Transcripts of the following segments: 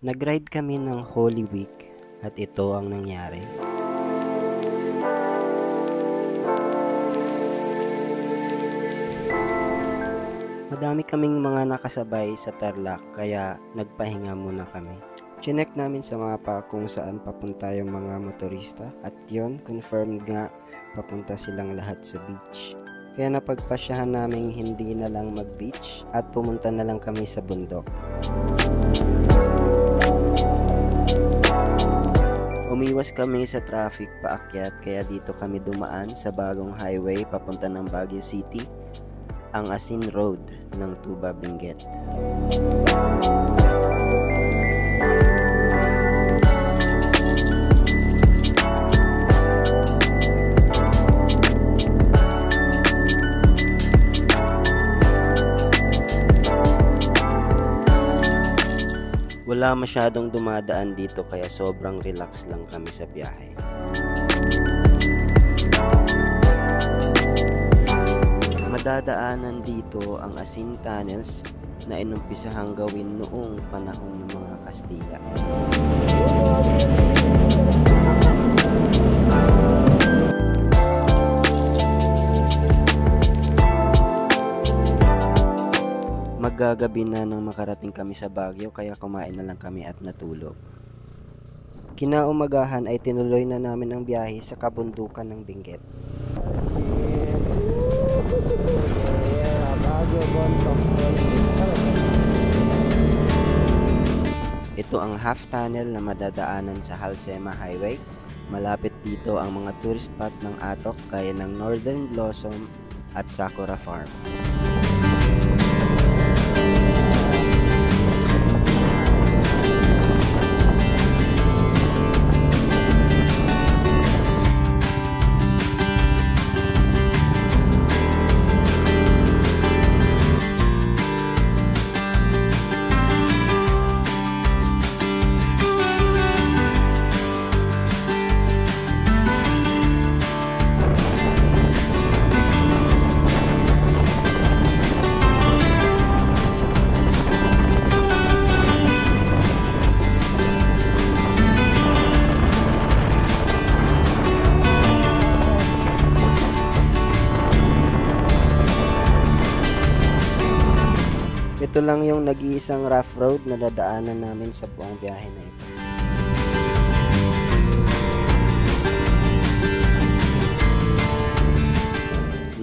Nag-ride kami ng Holy Week at ito ang nangyari. Madami kaming mga nakasabay sa Tarlac kaya nagpahinga muna kami. Chinek namin sa mapa kung saan papunta yung mga motorista at yon confirmed nga papunta silang lahat sa beach. Kaya napagpasyahan namin hindi na lang mag-beach at pumunta na lang kami sa bundok. Umiwas kami sa traffic paakyat kaya dito kami dumaan sa bagong highway papunta ng Baguio City, ang Asin Road ng Tuba Benguet. Wala masyadong dumadaan dito kaya sobrang relax lang kami sa biyahe. Madadaanan dito ang Asin Tunnels na inumpisahang gawin noong panahon ng mga Kastila. Maggagabi na nang makarating kami sa Baguio kaya kumain na lang kami at natulog. Kinaumagahan ay tinuloy na namin ang biyahe sa kabundukan ng Benguet. Ito ang half tunnel na madadaanan sa Halsema Highway. Malapit dito ang mga tourist spot ng Atok gaya ng Northern Blossom at Sakura Farm. Ito lang yung nag-iisang rough road na dadaanan namin sa buong biyahe na ito.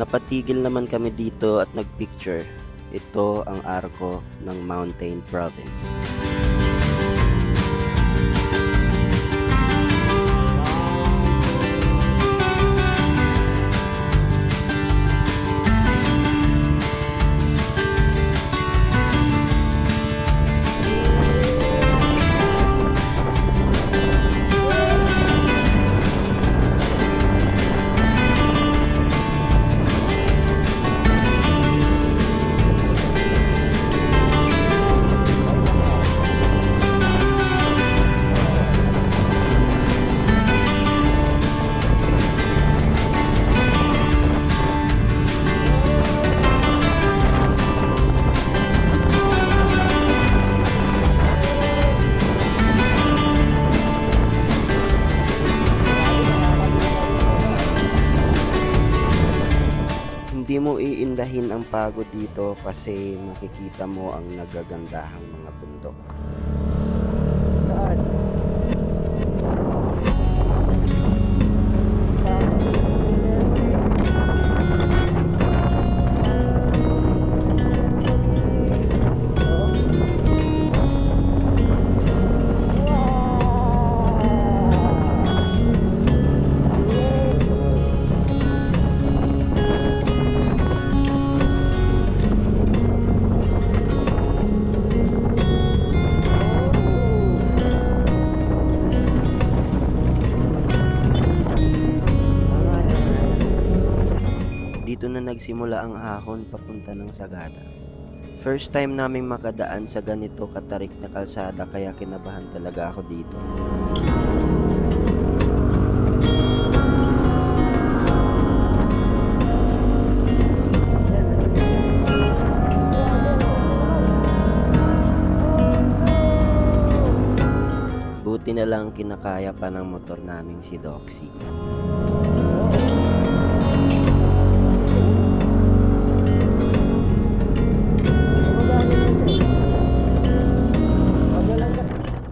Napatigil naman kami dito at nagpicture. Ito ang arko ng Mountain Province. Hindi mo iindahin ang pagod dito kasi makikita mo ang nagagandahang mga bundok. Dito na nagsimula ang ahon papunta ng Sagada. First time naming makadaan sa ganito katarik na kalsada kaya kinabahan talaga ako dito. Buti na lang kinakaya pa ng motor naming si Doxy.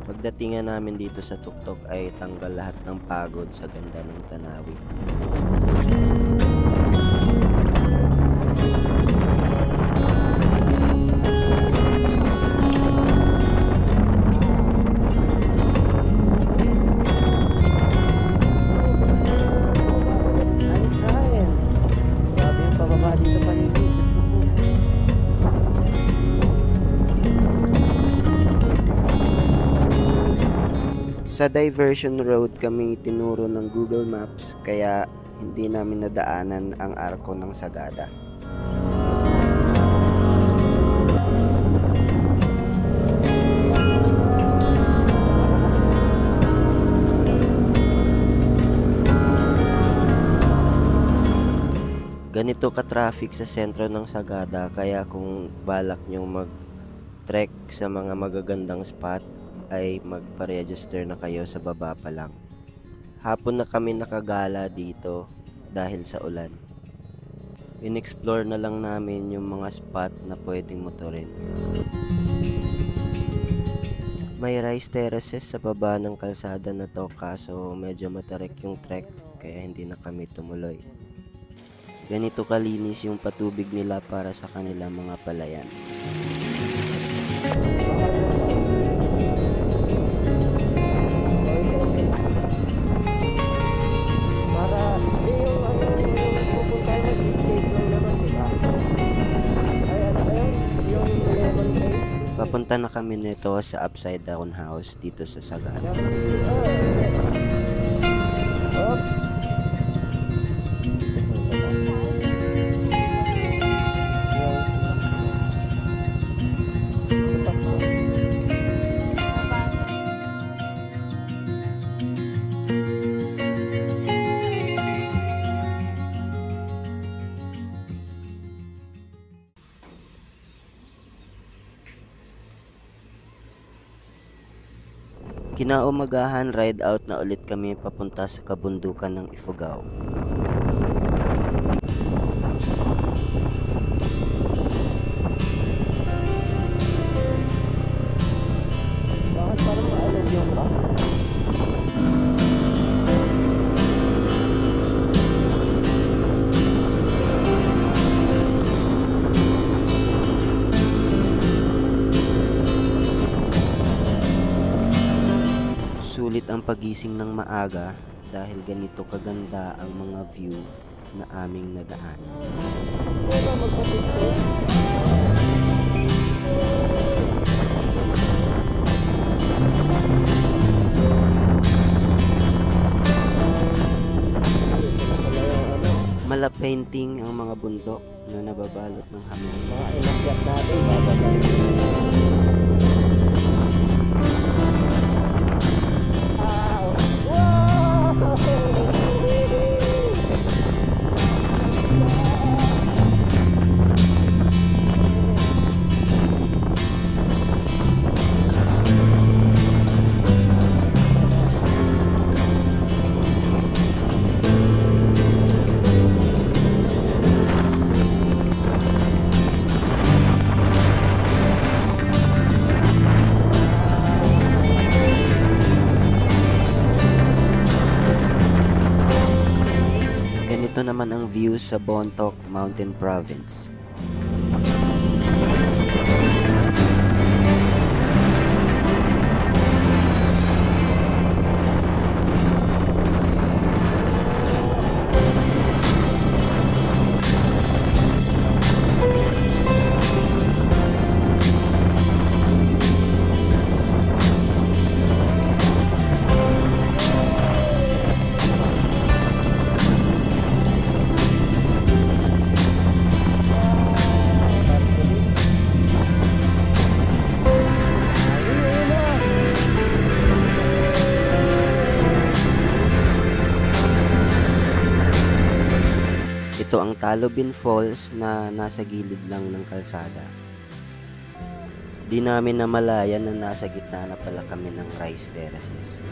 Pagdatingan namin dito sa tuktok ay tanggal lahat ng pagod sa ganda ng tanawin. Sa diversion road kami tinuro ng Google Maps kaya hindi namin nadaanan ang arko ng Sagada. Ganito ka-traffic sa sentro ng Sagada kaya kung balak nyo mag-trek sa mga magagandang spot ay magpa-register na kayo sa baba pa lang. Hapon na kami nakagala dito dahil sa ulan. In-explore na lang namin yung mga spot na pwedeng motorin. May rice terraces sa baba ng kalsada na to kaso medyo matarik yung trek kaya hindi na kami tumuloy. Ganito kalinis yung patubig nila para sa kanilang mga palayan. Papunta na kami nito sa Upside Down House dito sa Sagada. Kinaumagahan, ride out na ulit kami papunta sa kabundukan ng Ifugao. Bakit parang maalog yung ba? Sulit ang pagising ng maaga dahil ganito kaganda ang mga view na aming nadaanan. Mala-painting ang mga bundok na nababalot ng hamon. Mga inakyat natin, bababalot. Ito naman ang view sa Bontoc Mountain Province. Ito ang Talobin Falls na nasa gilid lang ng kalsada. Di namin namalayan na nasa gitna na pala kami ng rice terraces.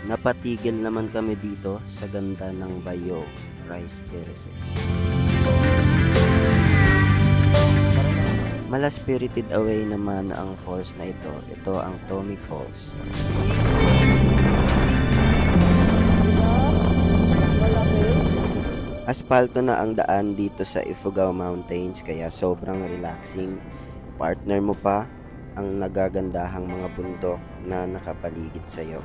Napatigil naman kami dito sa ganda ng Bayo Rice Terraces. Mala spirited away naman ang falls na ito. Ito ang Tommy Falls. Aspalto na ang daan dito sa Ifugao Mountains kaya sobrang relaxing. Partner mo pa ang nagagandahang mga bundok na nakapaligid sa iyo.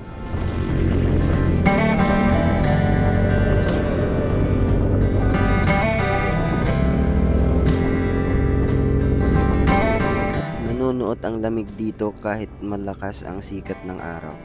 Nanunuot ang lamig dito kahit malakas ang sikat ng araw.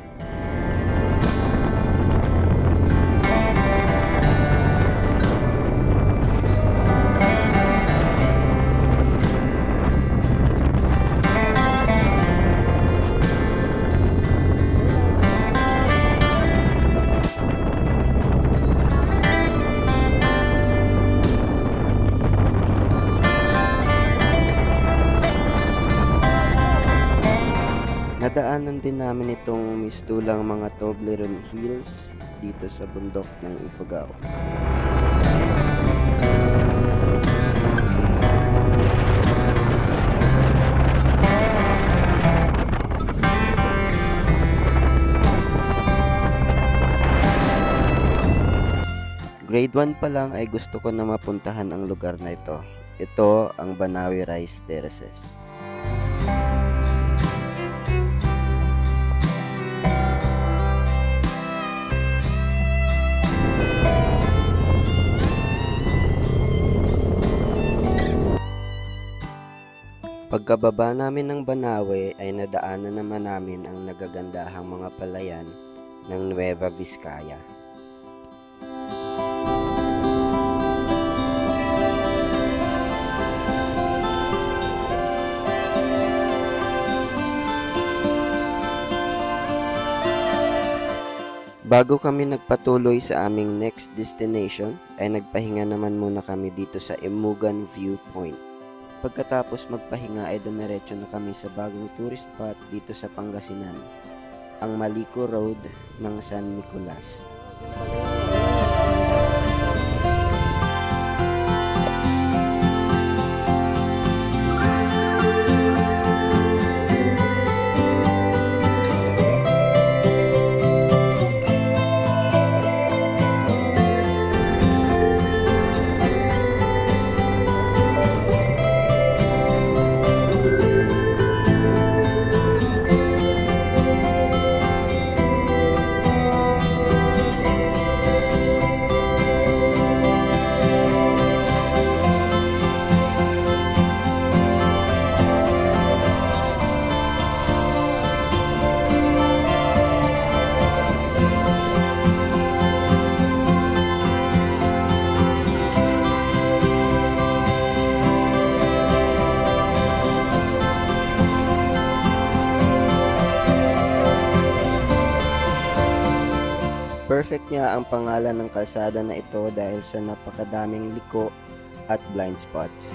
Nadaanan din namin itong mistulang mga Toblerone Hills dito sa bundok ng Ifugao. Grade 1 pa lang ay gusto ko na mapuntahan ang lugar na ito. Ito ang Banawe Rice Terraces. Pagkababa namin ng Banawe ay nadaanan naman namin ang nagagandahang mga palayan ng Nueva Vizcaya. Bago kami nagpatuloy sa aming next destination ay nagpahinga naman muna kami dito sa Emugan Viewpoint. Pagkatapos magpahinga ay dumiretso na kami sa bagong tourist spot dito sa Pangasinan, ang Maliko Road ng San Nicolas. Perfect niya ang pangalan ng kalsada na ito dahil sa napakadaming liko at blind spots.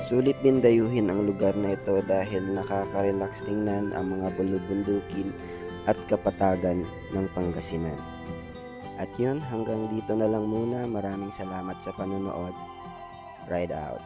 Sulit din dayuhin ang lugar na ito dahil nakaka-relax tingnan ang mga bulubundukin at kapatagan ng Pangasinan. At yun, hanggang dito na lang muna. Maraming salamat sa panonood. Ride out.